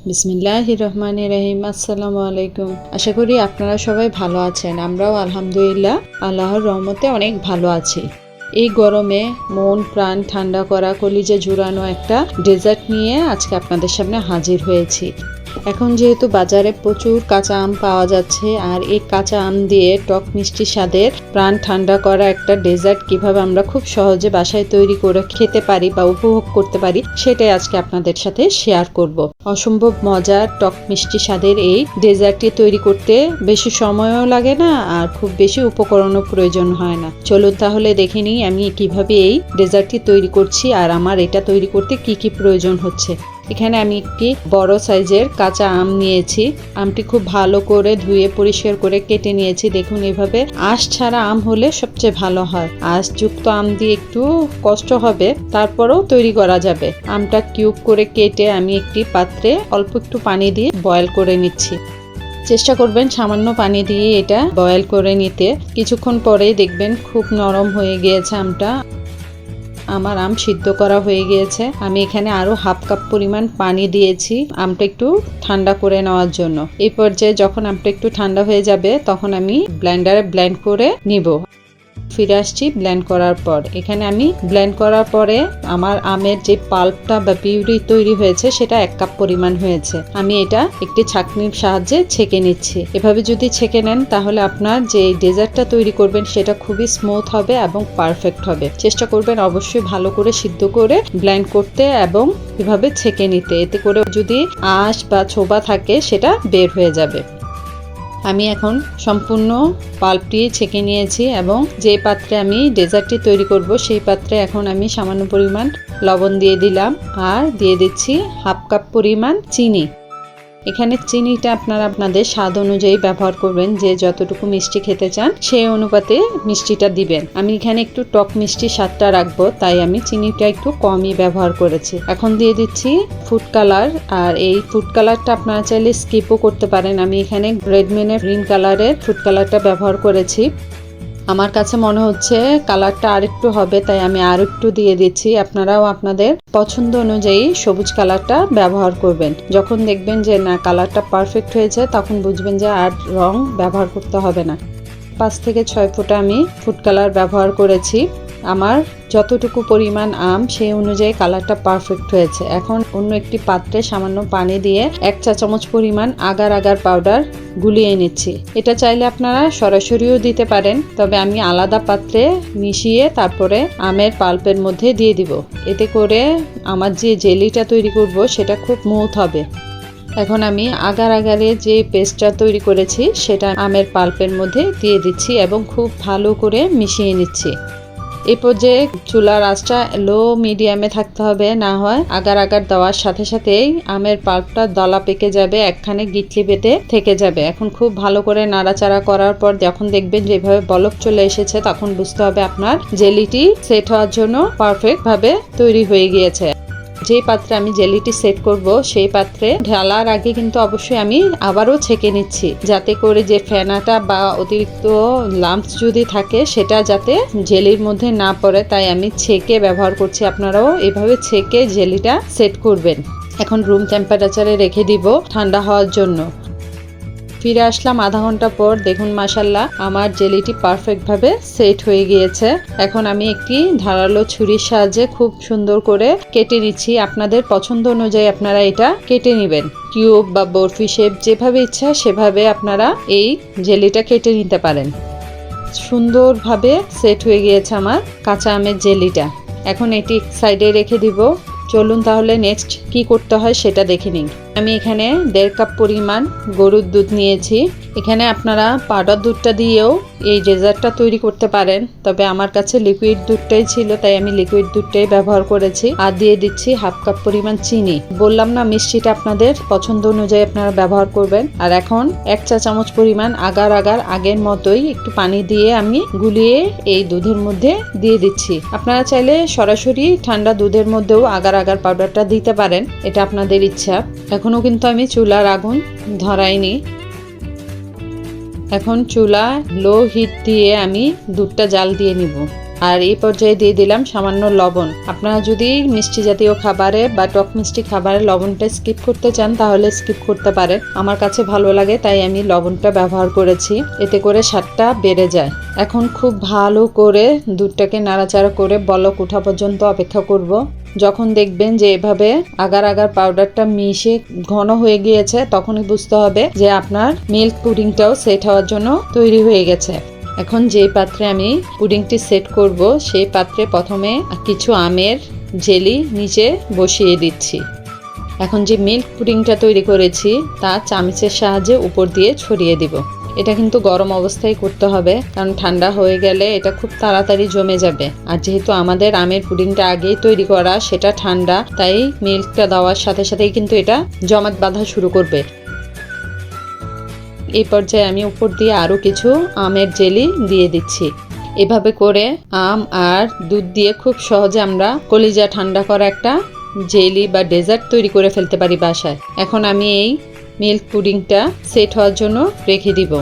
বিসমিল্লাহির রহমানির রহিম। আসসালামু আলাইকুম। আশা করি আপনারা সবাই ভালো আছেন। আমরাও আলহামদুলিল্লাহ আল্লাহর রহমতে অনেক ভালো আছি। এই গরমে মন প্রাণ ঠান্ডা করা, কলিজা জুড়ানো একটা ডেজার্ট নিয়ে আজকে আপনাদের সামনে হাজির হয়েছি। এখন যেহেতু বাজারে প্রচুর কাঁচা আম পাওয়া যাচ্ছে, আর এই কাঁচা আম দিয়ে টক মিষ্টি স্বাদের প্রাণ ঠান্ডা করা একটা ডেজার্ট কিভাবে আমরা খুব সহজে বাসায় তৈরি করে খেতে পারি বা উপভোগ করতে পারি, সেটাই আজকে আপনাদের সাথে শেয়ার করব। অসম্ভব মজার টক মিষ্টি স্বাদের এই ডেজার্টটি তৈরি করতে বেশি সময়ও লাগে না, আর খুব বেশি উপকরণও প্রয়োজন হয় না। চলুন তাহলে দেখে নিই আমি কিভাবে এই ডেজার্টটি তৈরি করছি, আর আমার এটা তৈরি করতে কি কি প্রয়োজন হচ্ছে। এখানে আমি একটি বড় সাইজের কাঁচা আম নিয়েছি। আমটি খুব ভালো করে ধুয়ে পরিষ্কার করে কেটে নিয়েছি। দেখুন, এভাবে আঁশ ছাড়া আম হলে সবচেয়ে ভালো হয়। আঁশযুক্ত আম দিয়ে একটু কষ্ট হবে, তারপরেও তৈরি করা যাবে। আমটা কিউব করে কেটে আমি একটি পাত্রে অল্প একটু পানি দিয়ে বয়েল করে নিচ্ছি। চেষ্টা করবেন সামান্য পানি দিয়ে এটা বয়েল করে নিতে। কিছুক্ষণ পরেই দেখবেন খুব নরম হয়ে গিয়েছে আমটা। আমার আম সিদ্ধ করা হয়ে গিয়েছে। আমি এখানে আরো হাফ কাপ পরিমাণ পানি দিয়েছি আমটা একটু ঠান্ডা করে নেওয়ার জন্য। এই পর্যায়ে যখন আমটা একটু ঠান্ডা হয়ে যাবে, তখন আমি ব্লেন্ডারে ব্লেন্ড করে নিব। ফিরে আসছি ব্লেন্ড করার পর। এখানে আমি ব্লেন্ড করার পরে আমার আমের যে পাল্পটা বা পিউরি তৈরি হয়েছে সেটা 1 কাপ পরিমাণ হয়েছে। আমি এটা একটি ছাঁকনির সাহায্যে ছেঁকে নিচ্ছি। এভাবে যদি ছেঁকে নেন তাহলে আপনার যে ডেজার্টটা তৈরি করবেন সেটা খুবই স্মুথ হবে এবং পারফেক্ট হবে। চেষ্টা করবেন অবশ্যই ভালো করে সিদ্ধ করে ব্লেন্ড করতে এবং এভাবে ছেঁকে নিতে। এতে করে যদি আঁশ বা ছোবা থাকে সেটা বের হয়ে যাবে। আমি এখন সম্পূর্ণ পাল্পটি ছেঁকে নিয়েছি এবং যে পাত্রে আমি ডেজার্টটি তৈরি করব সেই পাত্রে এখন আমি সামান্য পরিমাণ লবণ দিয়ে দিলাম, আর দিয়ে দিচ্ছি হাফ কাপ পরিমাণ চিনি। এখানে চিনিটা আপনারা আপনাদের স্বাদ অনুযায়ী ব্যবহার করবেন। যে যতটুকু মিষ্টি খেতে চান সেই অনুপাতে মিষ্টিটা দিবেন। আমি এখানে একটু টক মিষ্টি স্বাদটা রাখবো, তাই আমি চিনিটা একটু কমই ব্যবহার করেছি। এখন দিয়ে দিচ্ছি ফুড কালার, আর এই ফুড কালারটা আপনারা চাইলে স্কিপও করতে পারেন। আমি এখানে রেডমিনের গ্রিন কালারের ফুড কালারটা ব্যবহার করেছি। আমার কাছে মনে হচ্ছে কালারটা আরেকটু হবে, তাই আমি আর একটু দিয়ে দিচ্ছি। আপনারাও আপনাদের পছন্দ অনুযায়ী সবুজ কালারটা ব্যবহার করবেন। যখন দেখবেন যে না কালারটা পারফেক্ট হয়েছে, তখন বুঝবেন যে আর রং ব্যবহার করতে হবে না। 5 থেকে 6 ফোঁটা আমি ফুড কালার ব্যবহার করেছি। আমার যতটুকু পরিমাণ আম সেই অনুযায়ী কালারটা পারফেক্ট হয়েছে। এখন অন্য একটি পাত্রে সামান্য পানি দিয়ে 1 চা চামচ পরিমাণ আগার আগার পাউডার গুলিয়ে নিচ্ছি। এটা চাইলে আপনারা সরাসরিও দিতে পারেন, তবে আমি আলাদা পাত্রে মিশিয়ে তারপরে আমের পাল্পের মধ্যে দিয়ে দিব। এতে করে আমার যে জেলিটা তৈরি করব সেটা খুব স্মুথ হবে। এখন আমি আগার আগারে যে পেস্টটা তৈরি করেছি সেটা আমের পাল্পের মধ্যে দিয়ে দিচ্ছি এবং খুব ভালো করে মিশিয়ে নিচ্ছি। এই পর্যায়ে চুলার আঁচটা লো মিডিয়ামে থাকতে হবে, না হয় আগার আগার দেওয়ার সাথে সাথেই আমের পাল্পটা দলা পেকে যাবে, একখানে গিটলি বেঁধে থেকে যাবে। এখন খুব ভালো করে নাড়াচাড়া করার পর যখন দেখবেন যেভাবে বলক চলে এসেছে, তখন বুঝতে হবে আপনার জেলিটি সেট হওয়ার জন্য পারফেক্ট ভাবে তৈরি হয়ে গিয়েছে। যে পাত্রে আমি জেলিটি সেট করব সেই পাত্রে ঢালার আগে কিন্তু অবশ্যই আমি আবারও ছেঁকে নিচ্ছি, যাতে করে যে ফেনাটা বা অতিরিক্ত লাম্পস যদি থাকে সেটা যাতে জেলির মধ্যে না পড়ে, তাই আমি ছেঁকে ব্যবহার করছি। আপনারাও এভাবে ছেঁকে জেলিটা সেট করবেন। এখন রুম টেম্পারেচারে রেখে দিব ঠান্ডা হওয়ার জন্য। ফিরে আসলাম আধা ঘন্টা পর। দেখুন মাশাআল্লাহ আমার জেলিটি পারফেক্ট ভাবে সেট হয়ে গিয়েছে। এখন আমি একটি ধারালো ছুরির সাহায্যে খুব সুন্দর করে কেটে নিচ্ছি। আপনাদের পছন্দ অনুযায়ী আপনারা এটা কেটে নেবেন। কিউব বা বরফি শেপ যেভাবে ইচ্ছা সেভাবে আপনারা এই জেলিটা কেটে নিতে পারেন। সুন্দরভাবে সেট হয়ে গিয়েছে আমার কাঁচা আমের জেলিটা। এখন এটি সাইডে রেখে দিব। চলুন তাহলে নেক্সট কি করতে হয় সেটা দেখে নিন। আমি এখানে 1.5 কাপ পরিমাণ গরুর দুধ নিয়েছি। এখানে আপনারা পাউডার দুধটা দিয়েও এই ডেজার্টটা তৈরি করতে পারেন, তবে আমার কাছে লিকুইড দুধটাই ছিল তাই আমি লিকুইড দুধটাই ব্যবহার করেছি। আর দিয়ে দিচ্ছি হাফ কাপ পরিমাণ চিনি। বললাম না মিষ্টিটা আপনাদের পছন্দ অনুযায়ী আপনারা ব্যবহার করবেন। আর এখন 1 চা চামচ পরিমাণ আগার আগার আগের মতোই একটু পানি দিয়ে আমি গুলিয়ে এই দুধের মধ্যে দিয়ে দিচ্ছি। আপনারা চাইলে সরাসরি ঠান্ডা দুধের মধ্যেও আগার আগার পাউডারটা দিতে পারেন, এটা আপনাদের ইচ্ছা। এখনো কিন্তু আমি চুলার আগুন ধরাইনি। এখন চুলা লো হিট দিয়ে আমি দুধটা জাল দিয়ে নিব। আর এই পর্যায়ে দিয়ে দিলাম সামান্য লবণ। আপনারা যদি মিষ্টি জাতীয় খাবারে বা টক মিষ্টি খাবারে লবণটা স্কিপ করতে চান তাহলে স্কিপ করতে পারেন। আমার কাছে ভালো লাগে তাই আমি লবণটা ব্যবহার করেছি, এতে করে স্বাদটা বেড়ে যায়। এখন খুব ভালো করে দুধটাকে নাড়াচাড়া করে বলক ওঠা পর্যন্ত অপেক্ষা করব। যখন দেখবেন যে এভাবে আগার আগার পাউডারটা মিশে ঘন হয়ে গিয়েছে তখনই বুঝতে হবে যে আপনার মিল্ক পুডিংটাও সেট হওয়ার জন্য তৈরি হয়ে গেছে। এখন যে পাত্রে আমি পুডিংটি সেট করব সেই পাত্রে প্রথমে কিছু আমের জেলি নিচে বসিয়ে দিচ্ছি। এখন যে মিল্ক পুডিংটা তৈরি করেছি তা চামচের সাহায্যে উপর দিয়ে ছড়িয়ে দিব। এটা কিন্তু গরম অবস্থায় করতে হবে, কারণ ঠান্ডা হয়ে গেলে এটা খুব তাড়াতাড়ি জমে যাবে। আর যেহেতু আমাদের আমের পুডিংটা আগেই তৈরি করা, সেটা ঠান্ডা, তাই মিল্কটা দেওয়ার সাথে সাথেই কিন্তু এটা জমাট বাঁধা শুরু করবে। এই পর্যায়ে আমি উপর দিয়ে আরও কিছু আমের জেলি দিয়ে দিচ্ছি। এভাবে করে আম আর দুধ দিয়ে খুব সহজে আমরা কলিজা ঠান্ডা করা একটা জেলি বা ডেজার্ট তৈরি করে ফেলতে পারি বাসায়। এখন আমি এই মিল্ক পুডিংটা সেট হওয়ার জন্য রেখে দিব।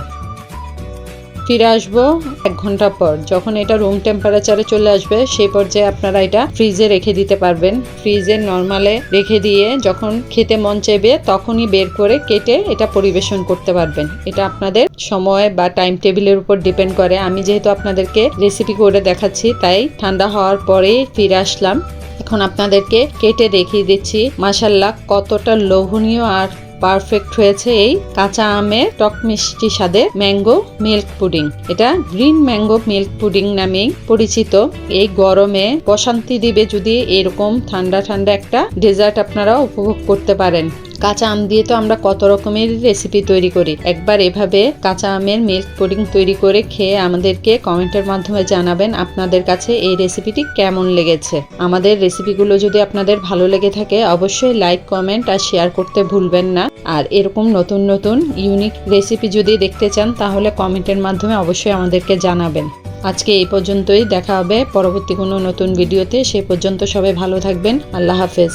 ফিরে আসবো 1 ঘন্টা পর। যখন এটা রুম টেম্পারেচারে চলে আসবে সেই পর্যায়ে আপনারা এটা ফ্রিজে রেখে দিতে পারবেন। ফ্রিজে নর্মালে রেখে দিয়ে যখন খেতে মন চাইবে তখনই বের করে কেটে এটা পরিবেশন করতে পারবেন। এটা আপনাদের সময় বা টাইম টেবিলের উপর ডিপেন্ড করে। আমি যেহেতু আপনাদেরকে রেসিপি করে দেখাচ্ছি তাই ঠান্ডা হওয়ার পরেই ফিরে আসলাম। এখন আপনাদেরকে কেটে দেখিয়ে দিচ্ছি মাশাআল্লাহ কতটা লোভনীয় আর পারফেক্ট হয়েছে এই কাঁচা আমের টক মিষ্টি স্বাদের ম্যাঙ্গো মিল্ক পুডিং। এটা গ্রিন ম্যাঙ্গো মিল্ক পুডিং নামেই পরিচিত। এই গরমে প্রশান্তি দিবে যদি এরকম ঠান্ডা ঠান্ডা একটা ডেজার্ট আপনারা উপভোগ করতে পারেন। কাঁচা আম দিয়ে তো আমরা কত রকমের রেসিপি তৈরি করি। একবার এভাবে কাঁচা আমের মিল্ক পুডিং তৈরি করে খেয়ে আমাদেরকে কমেন্টের মাধ্যমে জানাবেন আপনাদের কাছে এই রেসিপিটি কেমন লেগেছে। আমাদের রেসিপিগুলো যদি আপনাদের ভালো লেগে থাকে অবশ্যই লাইক, কমেন্ট আর শেয়ার করতে ভুলবেন না। আর এরকম নতুন নতুন ইউনিক রেসিপি যদি দেখতে চান তাহলে কমেন্টের মাধ্যমে অবশ্যই আমাদেরকে জানাবেন। আজকে এই পর্যন্তই, দেখা হবে পরবর্তী কোনো নতুন ভিডিওতে। সে পর্যন্ত সবাই ভালো থাকবেন। আল্লাহ হাফেজ।